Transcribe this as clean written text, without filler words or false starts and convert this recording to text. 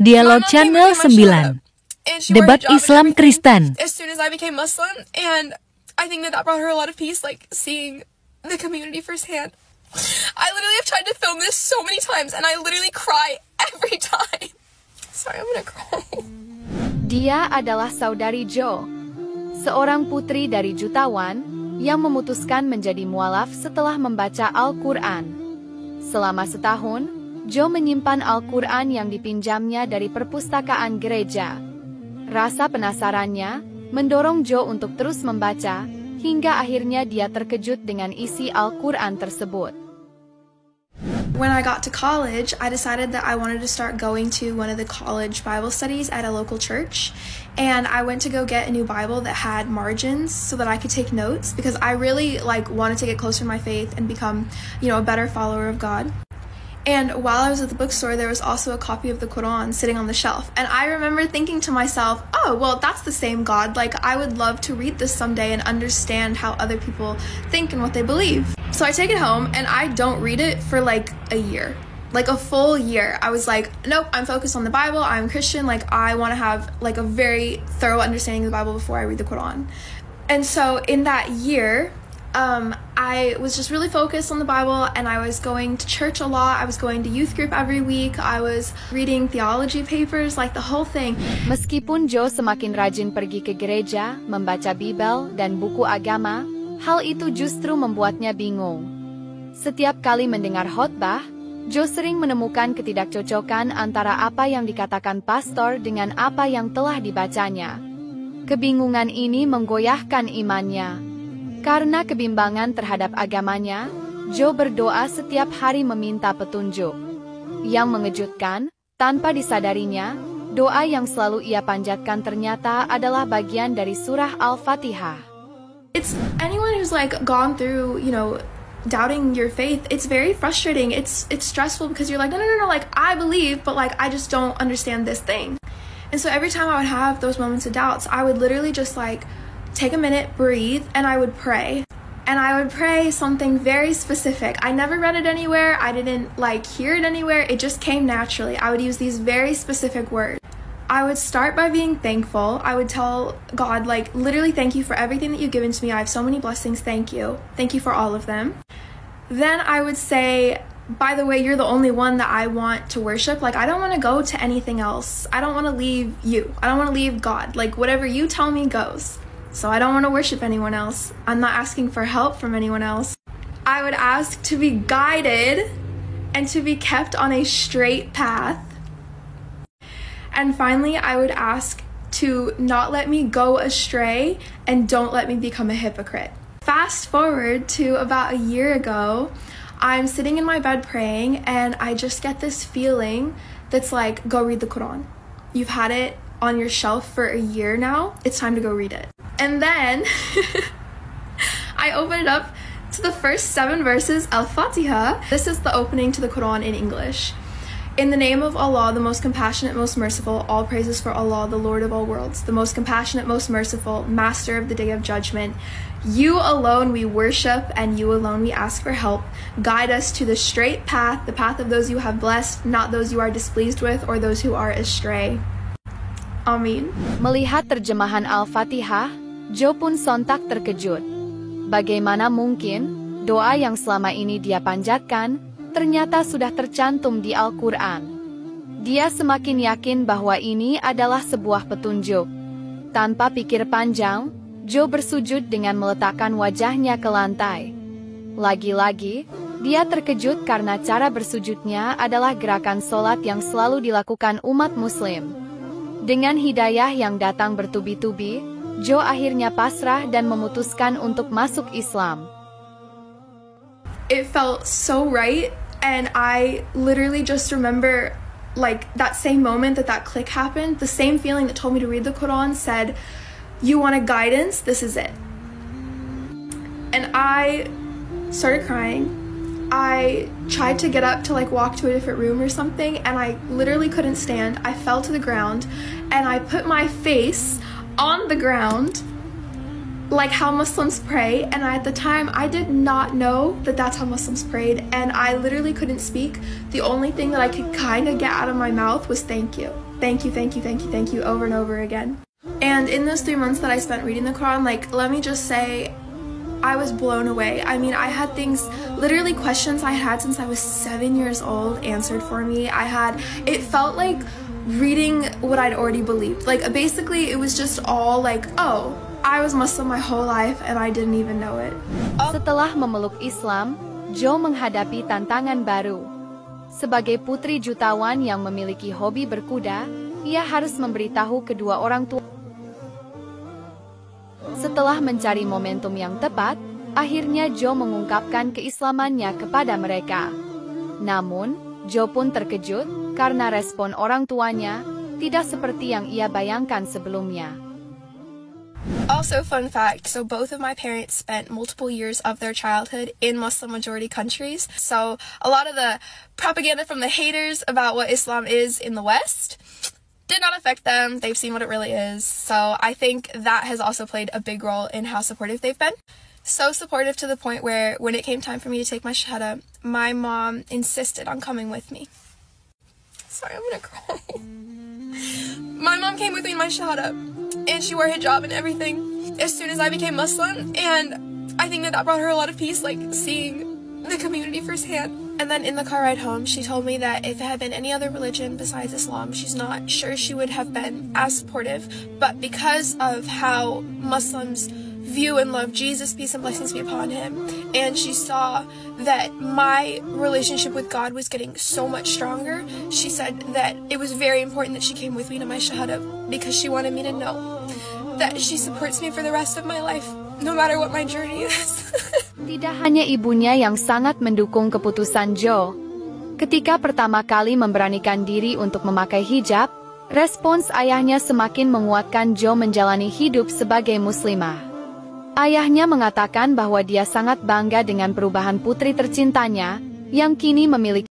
Dialog Channel 9. Debat Islam Kristen. As soon as I became Muslim, and I think that brought her a lot of peace, like seeing the community firsthand. I literally have tried to film this so many times, and I literally cry every time. Sorry, I'm gonna cry. Dia adalah saudari Jo, seorang putri dari jutawan yang memutuskan menjadi mualaf setelah membaca Al-Quran. Selama setahun, Jo menyimpan Al-Quran yang dipinjamnya dari perpustakaan gereja. Rasa penasarannya mendorong Jo untuk terus membaca, hingga akhirnya dia terkejut dengan isi Al-Quran tersebut. When I got to college, I decided that I wanted to start going to one of the college Bible studies at a local church. And I went to go get a new Bible that had margins so that I could take notes, because I really wanted to get closer to my faith and become, a better follower of God. And while I was at the bookstore, there was also a copy of the Quran sitting on the shelf. And I remember thinking to myself, oh, well, that's the same God. I would love to read this someday and understand how other people think and what they believe. So I take it home and I don't read it for a year. A full year. I was like, nope, I'm focused on the Bible. I'm Christian. I want to have a very thorough understanding of the Bible before I read the Quran. And so in that year, I was just really focused on the Bible, and I was going to church a lot. I was going to youth group every week. I was reading theology papers, the whole thing. Meskipun Jo semakin rajin pergi ke gereja, membaca Bible dan buku agama, hal itu justru membuatnya bingung. Setiap kali mendengar khotbah, Jo sering menemukan ketidakcocokan antara apa yang dikatakan pastor dengan apa yang telah dibacanya. Kebingungan ini menggoyahkan imannya. Karena kebimbangan terhadap agamanya, Jo berdoa setiap hari meminta petunjuk. Yang mengejutkan, tanpa disadarinya, doa yang selalu ia panjatkan ternyata adalah bagian dari surah Al-Fatihah. It's anyone who's gone through, doubting your faith, it's very frustrating. It's stressful because you're no, I believe, but I just don't understand this thing. And so every time I would have those moments of doubts, I would literally just take a minute, breathe, and I would pray. And I would pray something very specific. I never read it anywhere. I didn't hear it anywhere. It just came naturally. I would use these very specific words. I would start by being thankful. I would tell God, literally, thank you for everything that you've given to me. I have so many blessings. Thank you. Thank you for all of them. Then I would say, by the way, you're the only one that I want to worship. I don't want to go to anything else. I don't want to leave you. I don't want to leave God. Whatever you tell me goes. So I don't want to worship anyone else. I'm not asking for help from anyone else. I would ask to be guided and to be kept on a straight path. And finally, I would ask to not let me go astray and don't let me become a hypocrite. Fast forward to about a year ago, I'm sitting in my bed praying, and I just get this feeling that's go read the Quran. You've had it on your shelf for a year now. It's time to go read it. And then I open it up to the first 7 verses, Al-Fatiha. This is the opening to the Quran in English. In the name of Allah, the most compassionate, most merciful, all praises for Allah, the Lord of all worlds, the most compassionate, most merciful, master of the day of judgment. You alone we worship, and you alone we ask for help. Guide us to the straight path, the path of those you have blessed, not those you are displeased with or those who are astray. Amin. Melihat terjemahan Al-Fatihah, Jo pun sontak terkejut. Bagaimana mungkin, doa yang selama ini dia panjatkan, ternyata sudah tercantum di Al-Quran. Dia semakin yakin bahwa ini adalah sebuah petunjuk. Tanpa pikir panjang, Jo bersujud dengan meletakkan wajahnya ke lantai. Lagi-lagi, dia terkejut karena cara bersujudnya adalah gerakan sholat yang selalu dilakukan umat muslim. Dengan hidayah yang datang bertubi-tubi, Jo akhirnya pasrah dan memutuskan untuk masuk Islam. It felt so right, and I literally just remember that same moment that click happened, the same feeling that told me to read the Quran said, you want a guidance? This is it. And I started crying. I tried to get up to walk to a different room or something, and I literally couldn't stand. I fell to the ground, and I put my face on the ground, like how Muslims pray, and at the time I did not know that that's how Muslims prayed, and I literally couldn't speak. The only thing that I could kind of get out of my mouth was thank you. Thank you, thank you, thank you, thank you, over and over again. And in those 3 months that I spent reading the Quran, like, let me just say, I was blown away. I mean, I had things, literally questions I had since I was 7 years old answered for me. It felt like reading what I'd already believed. Like, basically, it was just all like, oh, I was Muslim my whole life and I didn't even know it. Setelah memeluk Islam, Jo menghadapi tantangan baru. Sebagai putri jutawan yang memiliki hobi berkuda, ia harus memberitahu kedua orang tua. Setelah mencari momentum yang tepat, akhirnya Jo mengungkapkan keislamannya kepada mereka. Namun, Jo pun terkejut karena respon orang tuanya tidak seperti yang ia bayangkan sebelumnya. Also, fun fact, so both of my parents spent multiple years of their childhood in Muslim majority countries. So a lot of the propaganda from the haters about what Islam is in the West did not affect them. They've seen what it really is. So I think that has also played a big role in how supportive they've been. So supportive to the point where when it came time for me to take my shahada, my mom insisted on coming with me. Sorry, I'm gonna cry. My mom came with me in my shahada, and she wore hijab and everything as soon as I became Muslim, and I think that brought her a lot of peace, like seeing the community firsthand. And then in the car ride home, she told me that if it had been any other religion besides Islam, she's not sure she would have been as supportive, but because of how Muslims view and love Jesus, peace and blessings be upon him, and she saw that my relationship with God was getting so much stronger, she said that it was very important that she came with me to my shahada because she wanted me to know that she supports me for the rest of my life, no matter what my journey is. Tidak hanya ibunya yang sangat mendukung keputusan Jo. Ketika pertama kali memberanikan diri untuk memakai hijab, respons ayahnya semakin menguatkan Jo menjalani hidup sebagai muslimah. Ayahnya mengatakan bahwa dia sangat bangga dengan perubahan putri tercintanya, yang kini memiliki